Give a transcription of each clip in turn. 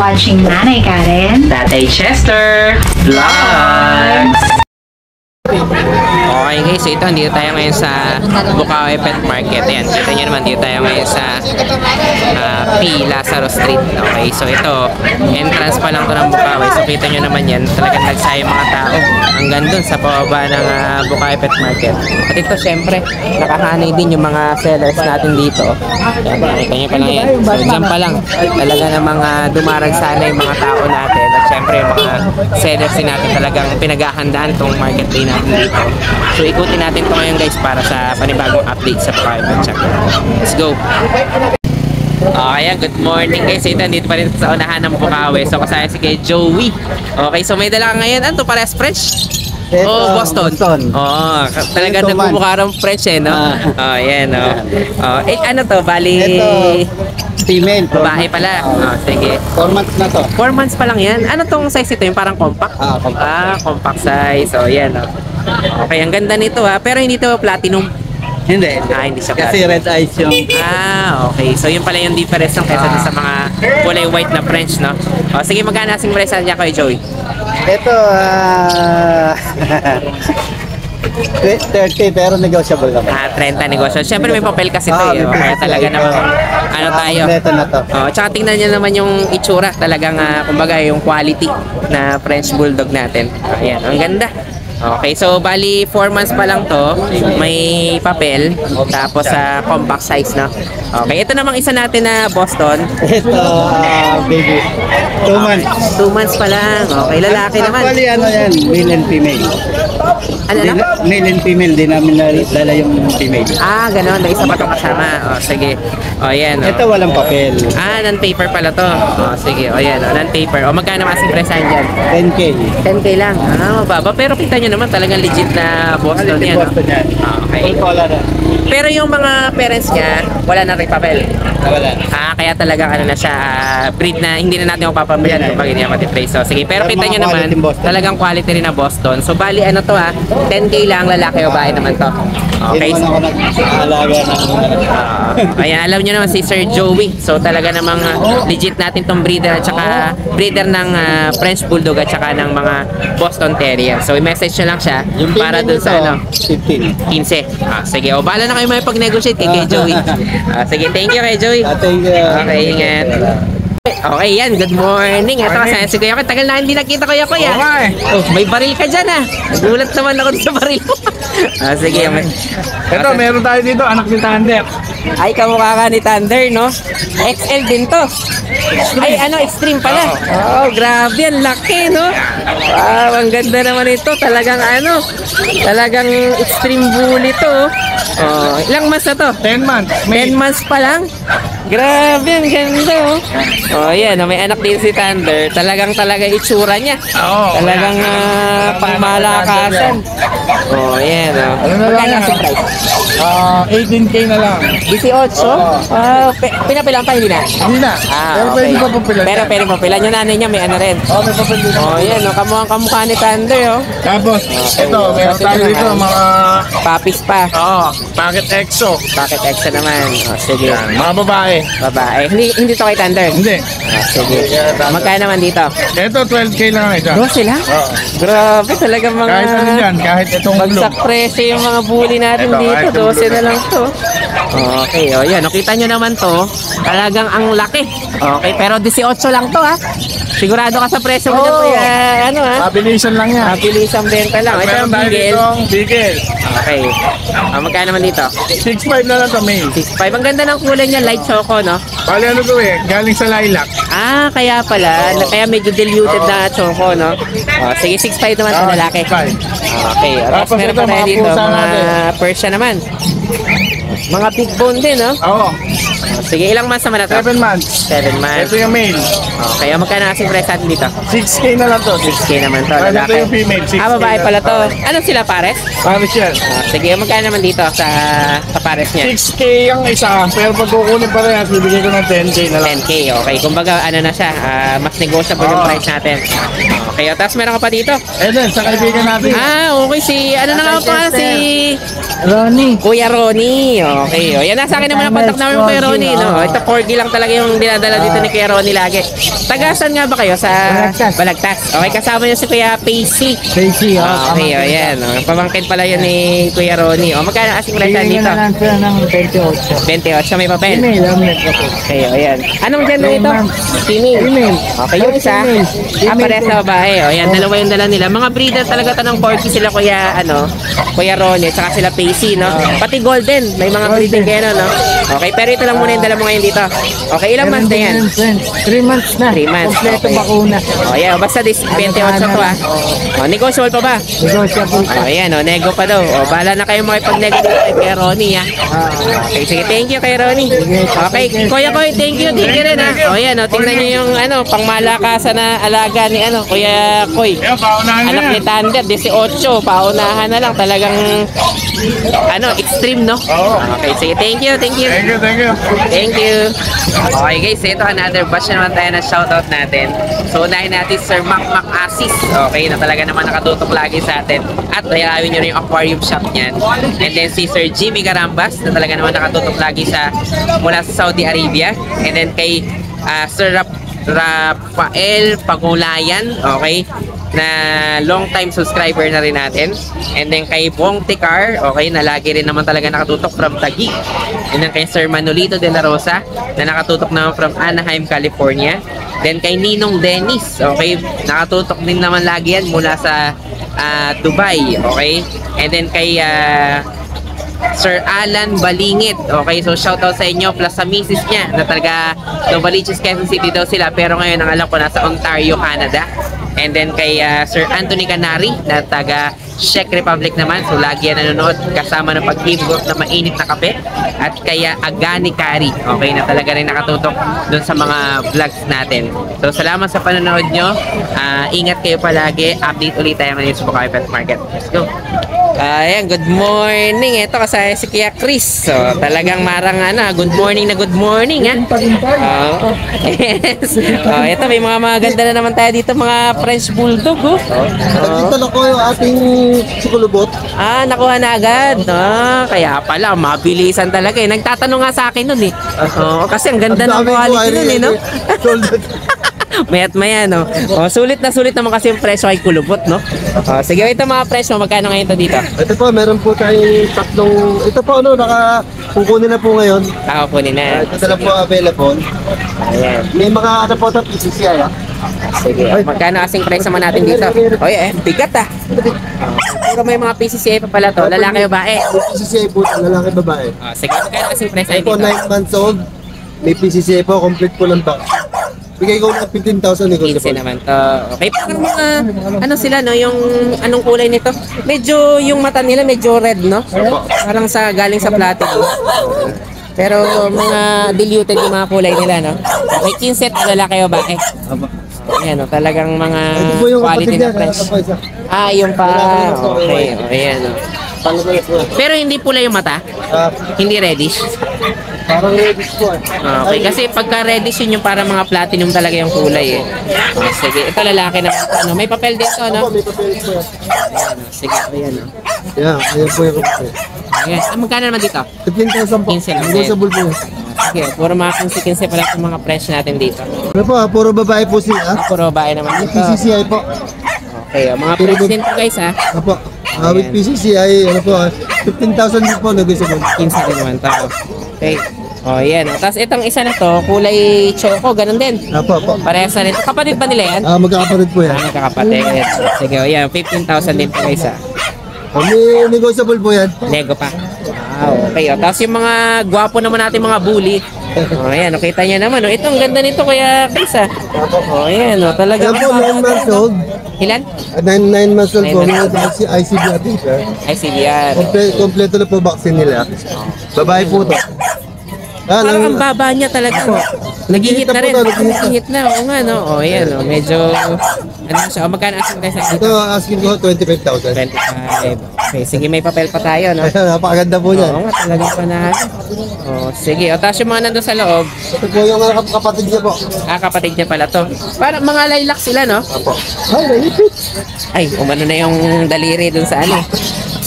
watching Nanay Karen, Tatay Chester Vlogs. Okay guys, so ito, dito tayo ngayon sa Bukawi Pet Market. Ayan, kita nyo naman, dito tayo ngayon sa P. Lazaro Street. Okay, so ito, entrance pa lang to ng Bukawi. So kita nyo naman yan, talagang nagsaya mga tao hanggang dun sa pababa ng Bukawi Pet Market. At ito, syempre, nakahanay din yung mga sellers natin dito. Ayan, kita nyo pa lang yan. So dyan pa lang, talaga namang dumarag sana yung mga tao natin. At syempre, yung mga sellers din natin talagang pinaghahandaan itong market day natin dito. So ikutin natin ito ngayon guys para sa panibagong update sa Bukawi Pet Shop. Let's go! Ayan, good morning guys. Ito, dito pa rin sa unahan ng Bukawi. So kasaya si kay Joey. Okay, so may dala ka ngayon. Ano to, pares fresh? Oh, Boston. Oo, talaga nagbubukarang fresh eh, no? Oh, ayan, no? Oh, ano to, bali... Ito, female. Babae pala. Oh, sige. 4 months na to. 4 months pa lang yan. Ano tong size ito? Yung parang compact? Compact. Compact size. So, yan, no? Okay, ang ganda nito ha. Pero hindi to platinum. Hindi. Hindi siya Kasi platinum. red eyes yung... Okay. So, yun pala yung difference ng kesa sa mga kulay white na French, no? O, sige, magkano asing price niya kayo, Joey? Ito, 30 pero negotiable naman. 30 negosyo. Siyempre may papel kasi ito eh. Kaya talaga namang ano tayo. Ito na to. Tsaka tingnan nyo naman yung itsura. Talagang kumbaga yung quality na French Bulldog natin. Ayan, ang ganda. Okay, so bali 4 months pa lang to. May papel. Tapos sa compact size na. Okay, ito namang isa natin na Boston. Ito, baby. 2 months. 2 months pa lang. Okay, lalaki naman. Actually, ano yan, male and female. Ano na? Male and female, di namin dala yung female. Ganon. May isa pa itong kasama. Sige. Yan. Ito walang papel. Non-paper pala to. Sige. Yan. Non-paper. Magkano masing presahan dyan? 10K. 10K lang. Mababa. Pero kita nyo naman talagang legit na Boston yan. Boston yan. Okay. Wala na. Pero yung mga parents niya, wala na rin papel. Wala. Kaya talagang ano na siya, breed na hindi na natin mapapamilyan kapag hindi naman i-play. So sige, pero kita nyo naman, talagang quality rin na Boston. So bali ano to 10K lang, lalaki o babae naman to. Okay. Hindi naman ako nag-aalaga ng... Ayan, alam nyo naman si Sir Joey. So talaga namang legit natin tong breeder at saka breeder ng French Bulldog at saka ng mga Boston Terrier. So i-message nyo lang siya para dun sa 15. 15. Sige, bahala na kayo may pag-negotiate kay Joey. Sige, thank you kay Joey. Thank you. Okay, ingat. Okay, yan. Good morning. Ito kasi si Kuya Koy. Tagal na hindi nakita Kuya Koy. May baril ka dyan Nagulat naman ako sa baril mo. Sige. Ito, meron tayo dito, anak ni Thunder. Ay, kamukha ka ni Thunder, no? XL din to. Ay, extreme pala. Grabe. Ang laki, no? Wow, ang ganda naman ito. Talagang extreme bully to. Ilang months na to? 10 months. 10 months pa lang? Grabe, ang ganda, yan, may anak din si Thunder. Talaga itsura niya. Talagang pangmalakasan. Yan, magkano ang price? 18K na lang. 18? Pinapilan pa, hindi na? Hindi na. Pero okay. pwede pa papilan. Pero pwede papilan. Yung nanay niya, may ano rin. May papel dito. Yan, kamukha ni Thunder, Tapos, ito, meron tayo dito, mga... Papis pa. Packet EXO. Packet extra naman. Sige. Mga babae. Hindi to kay Thunder? Hindi. Sige. Magkano naman dito? Ito, 12K lang isa. 12 lang? Grabe, talagang mga... Kahit ano dyan, kahit itong blue. Bagsak presyo yung mga bully natin Ito, dito. kahit 12 na lang to. Okay, yan. Nakita nyo naman to. Talagang ang laki. Okay, pero 18 lang to, Sigurado ka sa presyo mo na to, Mabilisan lang yan. Mabilisang benta lang. Ito Meron ang tayo bigel. ditong bigel. Okay. Magkano naman dito? 6.5 na lang to, May. 6.5. Ang ganda ng kulay niya, light choco, no? Bali ano to galing sa lilac. Kaya pala. Kaya medyo diluted na choco, no? Sige, 6.5 naman sa lalaki. 6.5. Okay. Tapos Tapos meron ito, pa tayo mga dito, pusa mga natin. Persian naman. Mga big bone din, no? Sige, ilang months naman na to? 7 months. 7 months. Ito yung male. Okay, magkano kasing price natin dito? 6K na lang to. 6K naman to, Ito lalaki. yung female. 6K Babae na. pala to. Ano sila, pares? Paris yan. Sige, magkano naman dito sa pares niya? 6K ang isa. Pero pag kukunin pa rin, bibigay ko ng 10K na lang. 10K, okay. Kumbaga, ano na siya, mas negotiable yung price natin. Okay, tapos meron ka pa dito? Then, sa kaibigan natin. Okay, ano na nga pa si Ronnie. Kuya Ronnie. Okay, yan, nasa akin naman ang contact namin mo Kuya Ronnie. no? Ito, corgi lang talaga yung dinadala dito ni Kuya Ronnie lagi. Tagasan nga ba kayo sa Balagtas? Okay, kasama niyo si Kuya Pacey. Casey, Okay, o yan. Pamangkin pala yun ni Kuya Ronnie. O, magkano asing presyo dito? na lang sila ng 28. 28, may papel. Email, ito. Okay, o yan. Anong gender ito? Female. Email. Okay, yung isa. Parehas na babae. O yan, dalawa yung dala nila. Mga breeder talaga to ng corgi sila Kuya, Kuya Ronnie, at saka sila Pacey, no? Pati golden, may mga breeding kayo, no? Okay, pero ito lang muna yung dala mo ngayon dito. Okay, ilang months na yan? 3 months na. 3 months. Kompleto Okay. bakuna. O yan, basta 28 to O, negotiable pa ba? Negotiable. O yan, nego pa daw. O, bahala na kayo makipag-nego dito kay Kuya Ronnie, ha? Okay, sige, thank you kay Ronnie. Okay, Kuya Koy, thank you rin, ha? O yan, tingnan nyo yung, pangmalakasan na alaga ni, Kuya Koy. Anak ni Thunder, 18, paunahan na lang, talagang, extreme, no? Okay, sige, thank you. Thank you. Thank you. Okay guys, ito another batch naman tayo na shoutout natin. So unahin natin Sir Mac Asis. Okay, na talaga naman nakatutok lagi sa atin. At dayawin nyo rin yung aquarium shop niyan. And then si Sir Jimmy Garambas na talaga naman nakatutok lagi mula sa Saudi Arabia. And then kay Sir Rafael Pagulayan, okay, na long time subscriber na rin natin. And then kay Bong Tikar, okay, na lagi rin naman talaga nakatutok from Taguig. And then kay Sir Manolito de la Rosa na nakatutok naman from Anaheim, California. Then kay Ninong Dennis, okay, nakatutok din naman lagi yan mula sa Dubai, okay. And then kay Sir Alan Balingit. Okay, so shoutout sa inyo plus sa misis niya na talaga Novaliches, Quezon City daw sila, pero ngayon ang alam ko nasa Ontario, Canada. And then kay Sir Anthony Canary na taga Czech Republic naman, so lagi yan nanonood kasama ng pag-hibgot na mainit na kape. At kaya Agani Kari, okay, na talaga rin nakatutok dun sa mga vlogs natin. So salamat sa panonood nyo. Ingat kayo palagi. Update ulit tayo ngayon sa Bukawi Pet Market. Let's go. Ayan, good morning. Ito kasaya si Kuya Chris. So, talagang marang good morning na good morning, ha? Yes. Ito, may mga maganda na naman tayo dito, mga French Bulldog, oh. Dito na ko yung ating sikulubot. Nakuha na agad. Kaya pala, mabilisan talaga eh. Nagtatanong nga sa akin nun eh. Kasi ang ganda ng quality nun eh, no? Mayat maya, no? Sulit naman kasi yung presyo kay kulubot, no? Sige, ito mga presyo, magkano ngayon to dito? Ito po, meron po tayong tatlong, ito po kukunin na po ngayon. Kunin na. Ito na po available. Ayan. May mga po ito, PCCI Sige, magkano asing price naman natin dito? Oy, bigat Pero may mga PCCI pa pala to, lalaki o babae? PCCI po, lalaki babae. Sige, magkano asing price Ito po, natin dito? 9 months old. May PCCI po, complete po ng box. Bigay ko ng 15,000 15 naman to. Okay, parang mga, sila, no? Yung, anong kulay nito? Medyo, yung mata nila medyo red, no? Parang galing sa platinum. Pero mga diluted yung mga kulay nila, no? May 15 lalaki o babae. Ayan, no? Talagang mga Ito po yung quality kapatid na niya. fresh. Ito po isa. Yung pa. Okay, ayan, no? Pero hindi pula yung mata? Hindi reddish? Parang reddish po Okay, kasi pagka reddish yun yung para mga platinum talaga yung kulay eh. Sige, ito lalaki na. May papel dito, no? May papel po yan. Sige, ayan, no? Yeah, ayan po yung kapatid. Ayan, magkano naman dito? 15,000 po. 15 lang. Negotiable po. Sige, puro mga 15 pala itong mga fresh natin dito. Ano po, puro babae po sila. Puro babae naman dito. PCCI po. Okay, mga fresh din po guys, ha? Apo. With PCCI, 15,000 din po negotiable. 15 din naman to. Okay. Yan. Tapos itong isa na to, kulay choco, ganun din. Apo. Parehas na rin. Kapatid ba nila yan? Magkakapatid po yan. Magkakapatid. Sige, yan. 15,000 din po guys, ha? May negotiable po yan. Lego pa. Okay. Tapos yung mga gwapo naman natin mga bully. Ayan, kita niya naman. Ito, ang ganda nito kaya Chris, ha? Ayan, talaga. Yan po, 9 months old. Ilan? 9 months old po. 9 months May ICBR din siya. ICBR. Kompleto na po vaccine nila. Babae po to. Parang ang baba niya talaga. Nag-hit na rin. Nag-hit na. Oo nga, no? Ayan, medyo, siya? Magkano asking tayo sa Ito, asking ko 25,000. 25. Okay, sige, may papel pa tayo, no? Napakaganda po niyan. Oo nga, talagang panahal. Sige. Tapos yung mga nandun sa loob. Ito po yung mga kapatid niya po. Kapatid niya pala to. Parang mga lilac sila, no? Apo. Ay, nalipit. Ay, umano na yung daliri dun sa ano.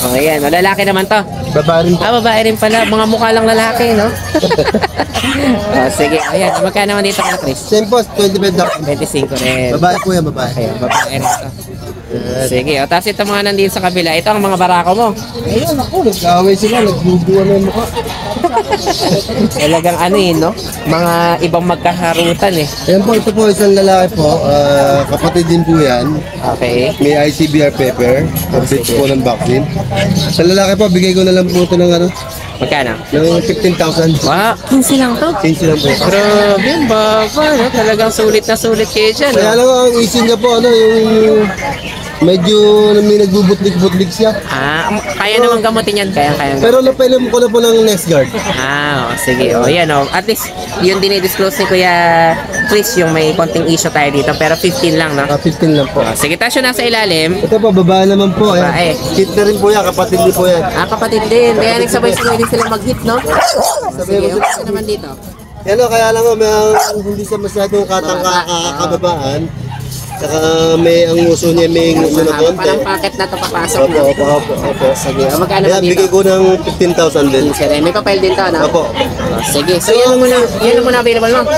Oh, ayan. O, lalaki naman to. Babae rin po. Ah, babae rin pala. Mga mukha lang lalaki, no? Oh, sige. Ayan. Magkano naman dito ka, Chris? Same po, 25,000. 25 rin. Babae po yan, babae. Ayan, babae rin to. Sige. O, tapos ito mga nandito sa kabila. Ito ang mga barako mo. Ayun, ako, nag-away sila, nagbubuan na yung mukha. Talagang ano yun, no? Mga ibang magkaharutan eh. Ayan po, ito po, isang lalaki po. Kapatid din po yan. Okay. May ICBR paper. Complete po ng vaccine. Sa lalaki po, bigay ko na lang po ito ng ano, Magkano? ng 15,000. Wow, 15 lang to. 15 lang po. Grabe, ang baba, no? Talagang sulit na sulit kayo dyan, Kaya no? lang ang isin niya po, ano, yung medyo may nagbubutlik-butlik siya. Ah, kaya naman gamutin yan. Kaya. Pero napailam ko na po ng next guard. Ah, sige. O, yan, o. At least, yun din i-disclose ni Kuya Chris, yung may konting issue tayo dito. Pero 15 lang, no? 15 lang po. O, sige, tayo nasa ilalim. Ito po, babae naman po. Babae. Hit na rin po yan, kapatid din po yan. Ah, kapatid din. Kaya nagsabay-sabay din sila mag-hit, no? Sige, o, ano naman dito? Yan o, kaya lang o, may hindi siya masyadong kakababaan. Saka may ang uso niya, may nguso na konti. Parang packet na to papasok Opo, na. opo. Sige, o, magkano Kaya naman bigay dito? ko ng 15,000 din. Sige, may papel din to, no? Opo. O, sige, so yan lang muna available mo. Opo,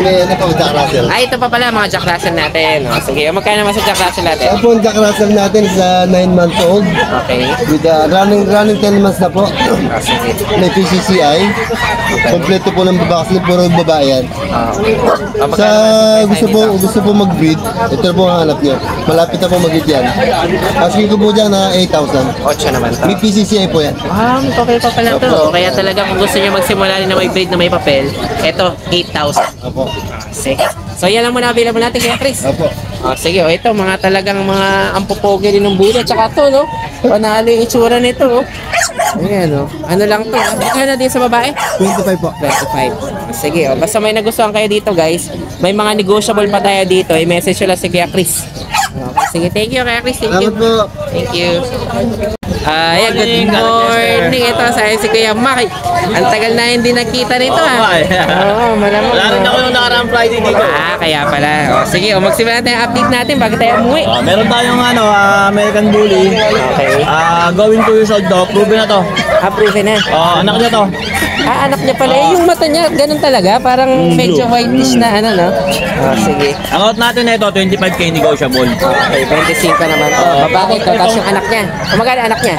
may ano po, Jack Russell. Ay, ito pa pala, mga Jack Russell natin. O, sige, o, magkano naman sa Jack Russell natin? Opo, ang Jack Russell natin sa 9 months old. Okay. With running 10 months na po. O, sige. May PCCI. Kompleto po ng vaccine, puro babae yan. Okay. O, Sa magkano gusto po mag-breed, ito po ang hanap niyo. Malapit na po mag-breed yan. Asking ko po dyan na 8,000. 8 naman to. May PCCI po yan. Wow, may papel pa pala to. Kaya talaga kung gusto niyo magsimula rin na may breed na may papel, eto, 8,000. Opo. Sige. So yan lang muna available natin kaya Chris. Opo. Sige, ito mga talagang mga ampupogi din ng bulo. Tsaka to, no? Panalo yung itsura nito, oh. Ayan, no? Ano lang to, ah. Ano din sa babae? 25 po. 25. Sige, basta may nagustuhan kayo dito, guys. May mga negotiable pa tayo dito. I-message nyo lang si Kuya Chris. Okay, sige, thank you, Kuya Chris. Thank you. Salamat po. Thank you. Ayan, good morning. Ito, sa si Kuya Maki. Ang tagal na hindi nakita nito, ah. Oo, malamang. Wala rin ako nung nakaraang Friday dito. Ah, kaya pala. O, sige, magsimula natin yung update natin bago tayo umuwi. Meron tayong American Bully. Okay. Going 2 years old to. Proven na to. Approve na. Anak niya to. Ah, anak niya pala. Yung mata niya, ganun talaga. Parang medyo whitish na ano, no? Oh, sige. Ang out natin na ito, 25K negotiable. Okay, 25 naman to. Babae to, tapos yung anak niya. Magkano anak niya?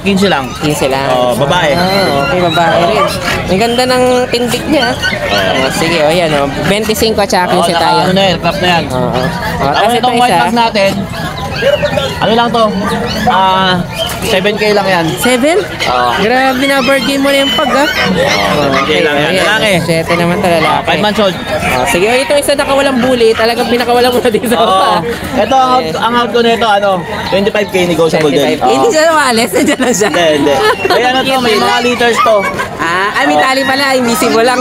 15 lang. 15 lang. Babae. Ah, okay, babae rin. Ang ganda ng tindig niya. Oh, sige, o yan, o. 25 at saka 15 tayo. Ano na yan, aircraft na yan. Oo. Oh, Tapos tapos ito itong white isa. bag natin, ano lang to? 7K lang yan. 7? Grabe na, bargain mo na yung pag, ha? 7K lang yan. ayan. Lalaki. 7 naman to, lalaki. 5 months old. Sige, ito isa nakawalang bully. Talagang pinakawalan mo na din sa baba. Ito, ang out ko nito, 25K negotiable din. 25. Hindi siya umalis, nandiyan lang siya. Hindi. Kaya ano to, may mga liters to. May tali pala, invisible lang.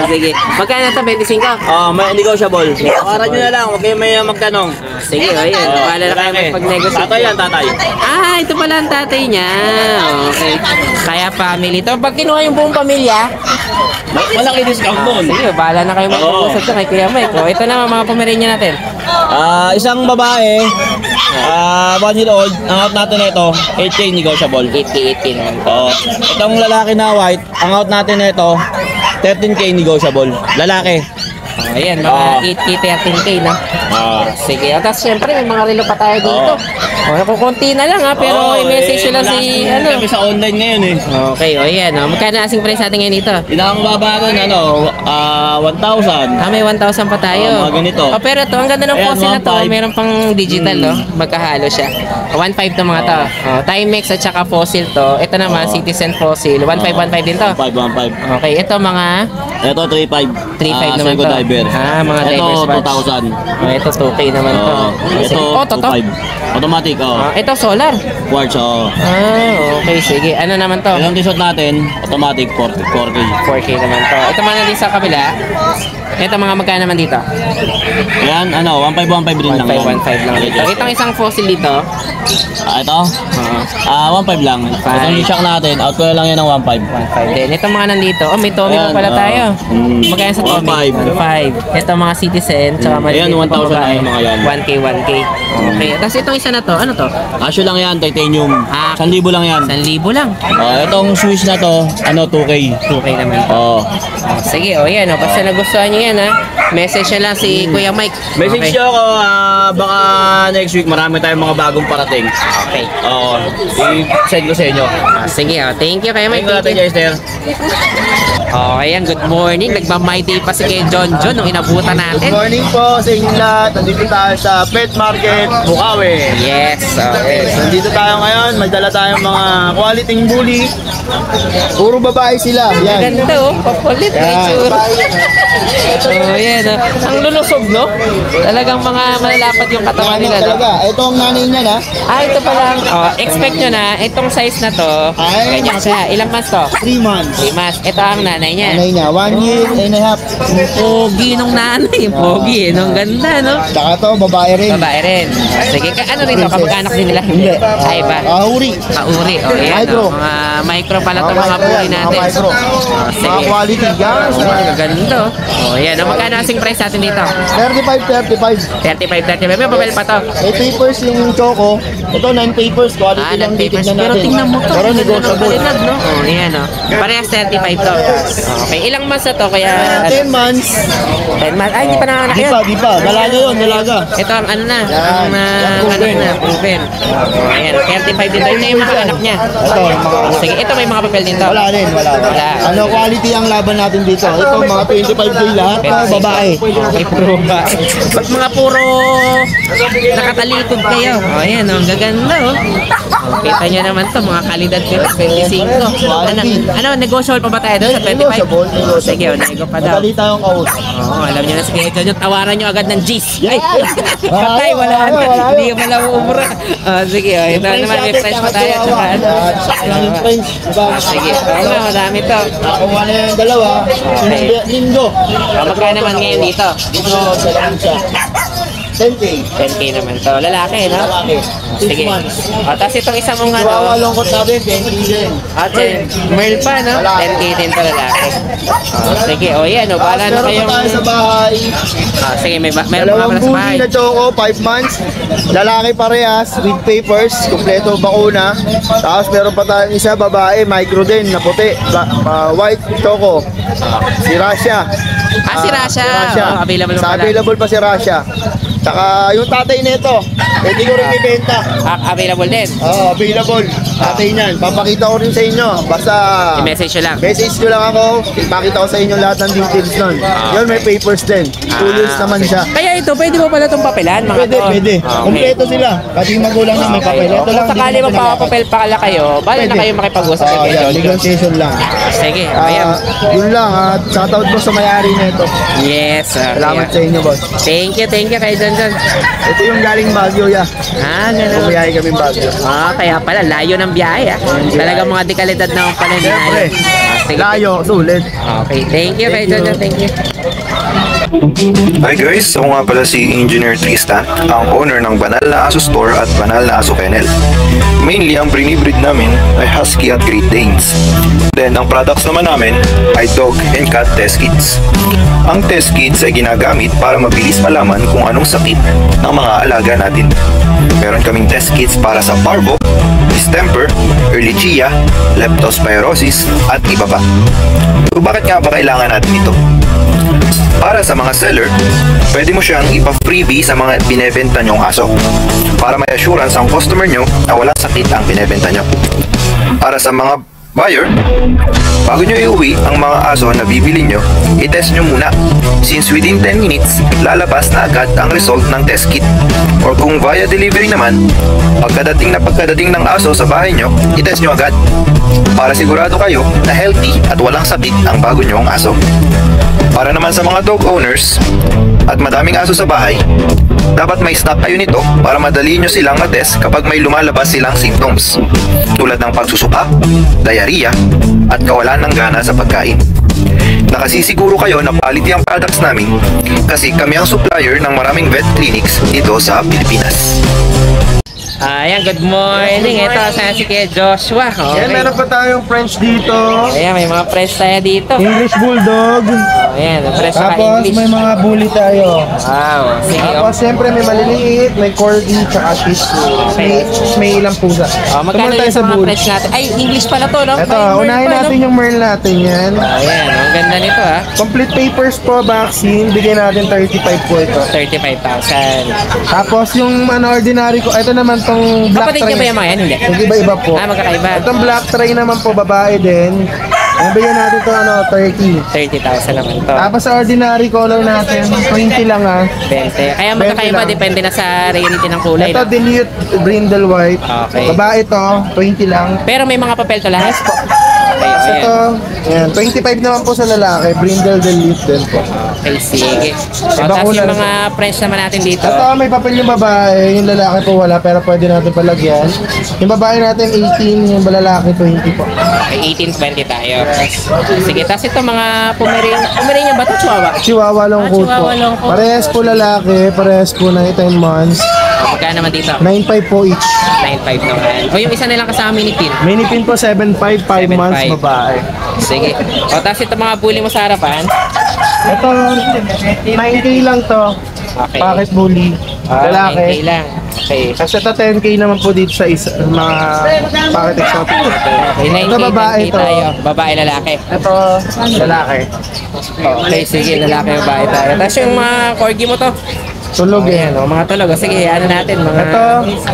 Sige. Magkano ito, 25? May negotiable. Oras nyo na lang, huwag kayo may magtanong. Sige, o yan. Bahala na kayo magpag-negotiate. Tatay yan, tatay. Ito pala ang tatay niya. Okay. Kaya family to. Pag kinuha yung buong pamilya, Malaki discount doon. sige, bahala na kayo mag-usap to kay Kuya Mike. O, ito naman mga pamerinya natin. Isang babae, 1 year old, ang out natin ito, 8K negotiable. 80 naman. Itong lalaki na white, ang out natin ito, 13K negotiable. Lalaki. Ayan, mga 8K, 13K na. Sige, at tapos syempre may mga relo pa tayo dito. Kukunti na lang ha, pero i-message lang si Kami sa online ngayon eh. Okay, o yan. Magkano asing price natin ngayon dito? Ilang baba rin, 1,000. May 1,000 pa tayo. Mga ganito. Pero ito, ang ganda ng Ayan, fossil na to. 1,500. Meron pang digital, no? Magkahalo siya. 1,500 to mga to. Timex at saka fossil to. Ito naman, Citizen fossil. 1,515 din to. 1,515. Okay, ito mga Ito 3,500. 3,500 naman Seiko to. diver. Mga divers Ito batch. 2,000. Ito 2K naman to. Ito Toto. 2,500. Automatic, Ito solar. Quartz, Okay, sige. Ano naman to? Ilang t-shirt natin, automatic 4K. 4K naman to. Ito man din sa kabila. Ito mga magkano naman dito? Yan, ano, 1.5 din lang. 1.5 lang dito. Itong isang fossil dito. Ito? 1.5 lang. Itong shock natin, out ko na lang yan ng 1.5. 1.5 din. Ito mga nandito. Oh, may Tommy pa pala tayo. Magkano sa Tommy? 1.5. 1.5. Ito mga Citizen. Tsaka Ayan, 1,000 na yung mga yan. 1K, 1K. Okay. Tapos itong isa na to, ano to? Asyo lang yan, titanium. 1,000 lang yan. 1,000 lang. Itong Swiss na to, 2K. 2K naman. Sige, yan. Basta nagustuhan nyo yan, ha. Message na lang si Kuya Mike. Message nyo ako, baka next week marami tayong mga bagong parating. Okay. I-send ko sa inyo. Sige, thank you Kuya Mike. Thank you, Esther. Okay, good morning. Nagmamighty pa si Kuya John nung inabutan Good natin. morning po sa inyo lahat. Nandito tayo sa Pet Market, Bukawi. Yes, okay. Nandito tayo ngayon. May dala tayong mga quality bully. Puro babae sila. Yan. Ganda papulit na itsura. Yan ang lulusog, no? Talagang mga malalapat yung katawan nila, no? Talaga. Ito ang nanay niya na. Ito pa lang. Expect nyo na, itong size na to, Ay. ganyan siya. Ilang months to? 3 months. 3 months. Ito ang nanay niya. Nanay niya. 1 year and a half. Pogi nung nanay. Pogi, no? Ang ganda, no? Tsaka to, babae rin. Babae rin. Sige, ano rin to? Kamag-anak din nila? Hindi. Ay ba? Kahuri. Kauri. Yan, Micro. Mga micro pala to mga puri Mga natin. micro. Mga Sige. quality. Yan. Ganda. Yan. Magkano asing price natin dito? 35. 35. May papel pa to. May papers yung choco. Ito, non-papers. Quality lang non-papers. titignan Pero natin. tingnan mo to. Pero negotiable. No? Yan, parehas 35 to. Okay. Ilang months na to? Kaya, 10 months. 10 months. Ay, hindi pa nanganak Di yan. pa. Dalaga yun, dalaga. Ito ang ano na. Yan. Ang anak na. Proven. Ayan. 35 din. Ito yung mga anak niya. Ito, mga Sige, ito may mga papel din to. wala rin. Wala. Ano quality ang laban natin dito? Ito, mga 25K lahat. Babae. Okay, puro ba? Ba't mga puro nakatalikod kayo? Ayan, ang gaganda, Kita nyo naman to, mga kalidad ko, 25. Ano, negotiable pa ba tayo doon sa 25? Negotiable. Sige, nego pa daw. Madali tayong kaus. Alam nyo na si Kuya John, tawaran nyo agad ng G's. Ay, Yes! patay, wala na. Wala. Hindi ka pala umura. Sige, ito naman, may price pa tayo. Tsaka, Yung French, diba? sige, marami to. Nakuha na yung dalawa. Linggo. Magkano naman ngayon dito? Dito sa Lancia. 10K. 10K naman to. Lalaki, no? Lalaki. 6 Sige. months. Tapos itong isang mong Chihuahua ano, longkot natin, 10K din. Merl pa, no? 10K din to lalaki. Sige, yan, bahala na Meron pa kayong... tayo sa bahay. Sige, meron pa nga Dalawang pala sa bahay. bully na choco, 5 months. Lalaki parehas, with papers, kumpleto bakuna. Tapos meron pa tayong isa, babae, micro din, na puti. White choco. Si Rasha. Si Rasha. Available pa pala. Available pa si Rasha. Tsaka yung tatay nito, pwede ko rin ibenta. Available din. Available. Tatay niyan. Papakita ko rin sa inyo. Basta I-message nyo lang. message nyo lang ako. Ipakita ko sa inyo lahat ng details nun. Yun, may papers din. 2 years naman siya. Kaya ito, pwede mo pala itong papelan, mga Pwede, to? pwede. Okay. Kumpleto sila. Pati yung magulang na may papel. Ito lang. Kung sakali hindi natin magpapapel pa kala kayo, bala na kayo makipag-usap kay Kuya John. negotiation lang. Sige, ayan. Yun lang. Shoutout ko sa may-ari nito. Yes. Salamat sa inyo, boss. Thank you kay John. Ito yung galing Baguio, ya. Ganun. Bumiyahe kami Baguio. Kaya pala, layo ng biyahe, Talagang mga dekalidad na pala ni Siyempre. Sige. Layo, sulit. Okay, thank you kay John. Thank you. Hi guys, ako nga pala si Engineer Tristan, ang owner ng Banal na Aso Store at Banal na Aso Kennel. Mainly, ang brinibreed namin ay Husky at Great Danes. Then, ang products naman namin ay Dog and Cat Test Kits. Ang test kits ay ginagamit para mabilis malaman kung anong sakit ng mga alaga natin. Meron kaming test kits para sa parvo, distemper, ehrlichia, leptospirosis, at iba pa. So, bakit nga ba kailangan natin ito? Para sa mga seller, pwede mo siyang ipa-freebie sa mga binebenta nyong aso para may assurance ang customer nyo na walang sakit ang binebenta nyo. Para sa mga buyer, bago nyo iuwi ang mga aso na bibili nyo, i-test nyo muna since within 10 minutes, lalabas na agad ang result ng test kit. Or kung via delivery naman, pagkadating ng aso sa bahay nyo, i-test nyo agad para sigurado kayo na healthy at walang sakit ang bago nyong aso. Para naman sa mga dog owners at madaming aso sa bahay, dapat may stock kayo nito para madali nyo silang ma-test kapag may lumalabas silang symptoms tulad ng pagsusuka, diarrhea, at kawalan ng gana sa pagkain. Nakasisiguro kayo na quality ang products namin kasi kami ang supplier ng maraming vet clinics dito sa Pilipinas. Ayan, good morning. Ito, sana si Kuya Joshua. Okay. Yan, meron pa tayong French dito. Ayan, may mga French tayo dito. English Bulldog. Ayan, French saka Tapos English. may mga bully tayo. Wow, sige. Tapos siyempre may maliliit, may corgi, tsaka shih tzu. May ilang pusa. Magkano Tumunta yung sa mga bully. French natin? Ay, English pala to, no? Ito, May Merl unahin pa, natin no? yung Merl natin yan. Ayan, ang ganda nito, ha? Complete papers po, vaccine. Bigyan natin 35 po ito. 35,000. Tapos yung ordinary ko, ito naman tong black Kapatid niya ba yung mga yan? Hindi. Yung iba-iba po. Ah, magkakaiba. Itong black tray naman po, babae din. Ang bigyan natin ito, 30. 30,000 naman to. Tapos sa ordinary color natin, 20 lang 20. Kaya 20 magkakaiba, lang. depende na sa rarity ng kulay. Ito, No? dilute brindle white. Okay. Babae to, 20 lang. Pero may mga papel to lahat? Tapos ito, ayan, 25 naman po sa lalaki, brindle dilute din po. Okay, sige. So, Iba tapos kulay. yung mga French naman natin dito. Ito, may papel yung babae, yung lalaki po wala, pero pwede natin palagyan. Yung babae natin 18, yung lalaki 20 po. Okay, 18-20 tayo. Sige, tapos ito mga Pomeranian ba ito? Chihuahua? Chihuahua long coat po. Chihuahua long coat. Parehas po lalaki, parehas po na 10 months. Magkano naman dito? 9.5 po each. 9.5 naman. O yung isa nilang kasama mini pin. Mini pin po 7.5, 5 months 7.5. babae. Sige. O tapos ito mga bully mo sa harapan. Ito, 9K lang to. Okay. Pocket bully. 10K Lalaki. lang. Okay. Kasi ito 10K naman po dito sa mga pocket exotic. Okay, 9K, Ito babae 10K to. tayo. Babae, lalaki. Ito, lalaki. Okay, sige, lalaki, babae tayo. Tapos yung mga corgi mo to. Tulog Ayan, yan. o, mga tulog. O, sige, ano natin, mga Ito,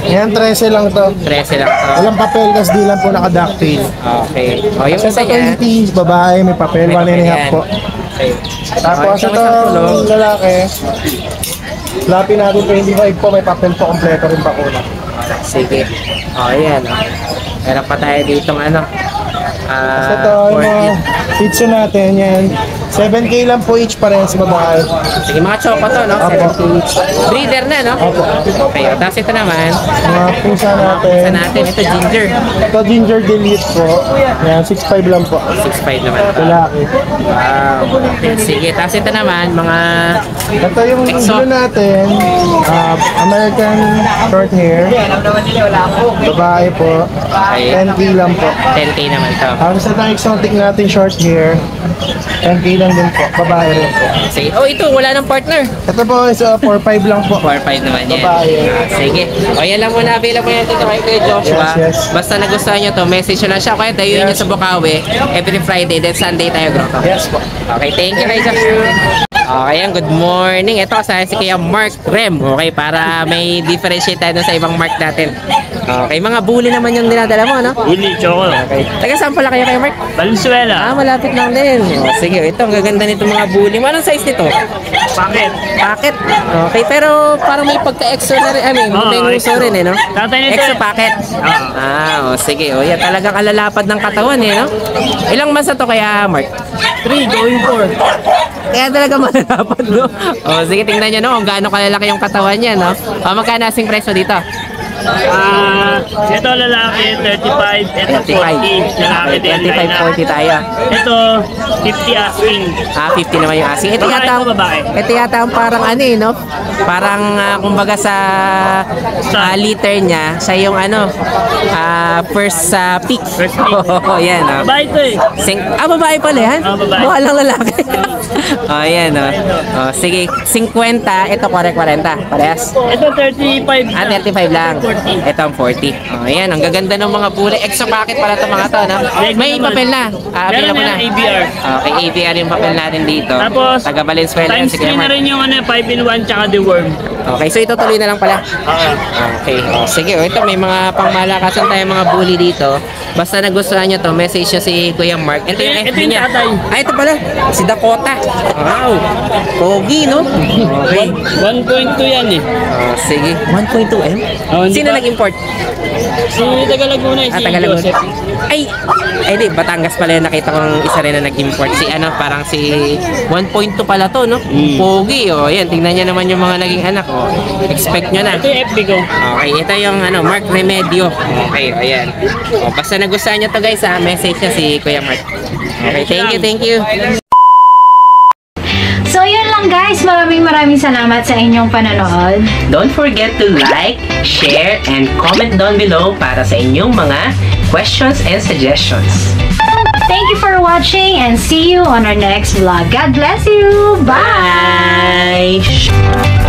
yan 13 lang to. 13 lang to. Walang papel kasi di lang po naka-ducktail. Okay. O, yung Ito isa niya. 20, babae, may papel, May 1 and a papel half yan. po. Okay. Tapos Isang ito, tulog. lalaki. Lapi natin 25 po, may papel po, kompleto rin bakuna. Sige. O, ayan. O. Meron pa tayo ditong ano. Tapos ito, yung mga 40. pizza natin, yan. 7K lang po each parehas sa babae. Sige, mga choco to, no? Opo. 70. Breeder na, no? Opo. Okay, o, tapos ito naman. Mga pusa natin. Sa natin, ito ginger. Ito ginger delete po. Yan, 6.5 lang po. 6.5 naman to. Lalaki. Wow. Okay, sige, tapos ito naman, mga Ito yung Exo. dulo natin. American short hair. Babae po. 10K lang po. 10K naman to. Tapos ito yung exotic natin short hair. 10K lang din po. Babae rin po. Sige. Oh, ito, wala ng partner. Ito po is 4.5 lang po. 4-5 naman yan. Babae. Sige. O, yan lang muna available yan dito kay Kuya Joshua. Yes, yes. Basta nagustuhan nyo to, message nyo lang siya. Kaya tayo nyo sa Bukawi. Every Friday, then Sunday tayo grotto. Yes po. Okay, thank you, Kuya Joshua. Okay, yan, good morning. Ito, kasama si Kuya Mark Rem. Okay, para may differentiate tayo dun sa ibang Mark natin. Okay, mga bully naman yung dinadala mo, no? Uli, choco. Okay. Taga saan pala kayo, Kuya Mark? Valenzuela. Malapit lang din. O, sige, ito, ang gaganda nito mga bully. Anong size nito? Bakit? Packet. Okay, pero parang may pagka-extra na rin. I mean, may nguso rin eh, no? Tatay nito. Extra packet. Sige. O, yan, talagang alalapad ng katawan eh, no? Ilang months na to kaya, Mark? 3 going 4. Kaya talaga malalapad, no? O, sige, tingnan nyo, no? Kung gaano kalalaki yung katawan niya, no? O, magkano asing presyo dito? Ito lalaki 35, ito 35. 40. Lalaki din. 25-40 tayo. Ito 50 asking. 50 naman yung asking. Ito Babae yata, po, babae. ito yata ang parang ano eh, no? Parang kumbaga sa liter niya, siya yung ano, first pick. First pick. Oo, yan. Babae ito eh. Babae pala yan? Babae. Mukha lang lalaki. Yan. Sige, 50, ito 40. Parehas. Ito 35. 35 lang. 40. Ito ang 40. Yan, ang gaganda ng mga bully. Extra packet pala itong mga to, no? May papel na. Meron Available na na. ABR. Okay, ABR yung papel natin dito. Tapos, Taga Valenzuela yan times si Kuya 3 na Mark. rin yung 5-in-1 tsaka the worm. Okay, so ito tuloy na lang pala. Okay, sige. Ito may mga pangmalakasan tayong mga bully dito. Basta nagustuhan nyo to, message nyo si Kuya Mark. Ito yung Ito FB yung niya. tatay. Ito pala. Si Dakota. Wow. Pogi, no? Okay. 1.2 yan eh. Sige. 1.2M? Hindi Sino pa. nag-import? Si Taga Laguna eh, si Taga Laguna. Joseph. Ay, di, Batangas pala yung nakita kong isa rin na nag-import. Si ano, parang si 1.2 pala to, no? Pogi, oh. Yan, tingnan nyo naman yung mga naging anak, oh. Expect nyo na. Ito yung FB ko. Okay, ito yung ano, Mark Remedio. Okay, ayan. Basta nagustuhan nyo to guys, message nyo si Kuya Mark. Okay, thank you. maraming salamat sa inyong panonood. Don't forget to like, share, and comment down below para sa inyong mga questions and suggestions. Thank you for watching and see you on our next vlog. God bless you! Bye! Bye!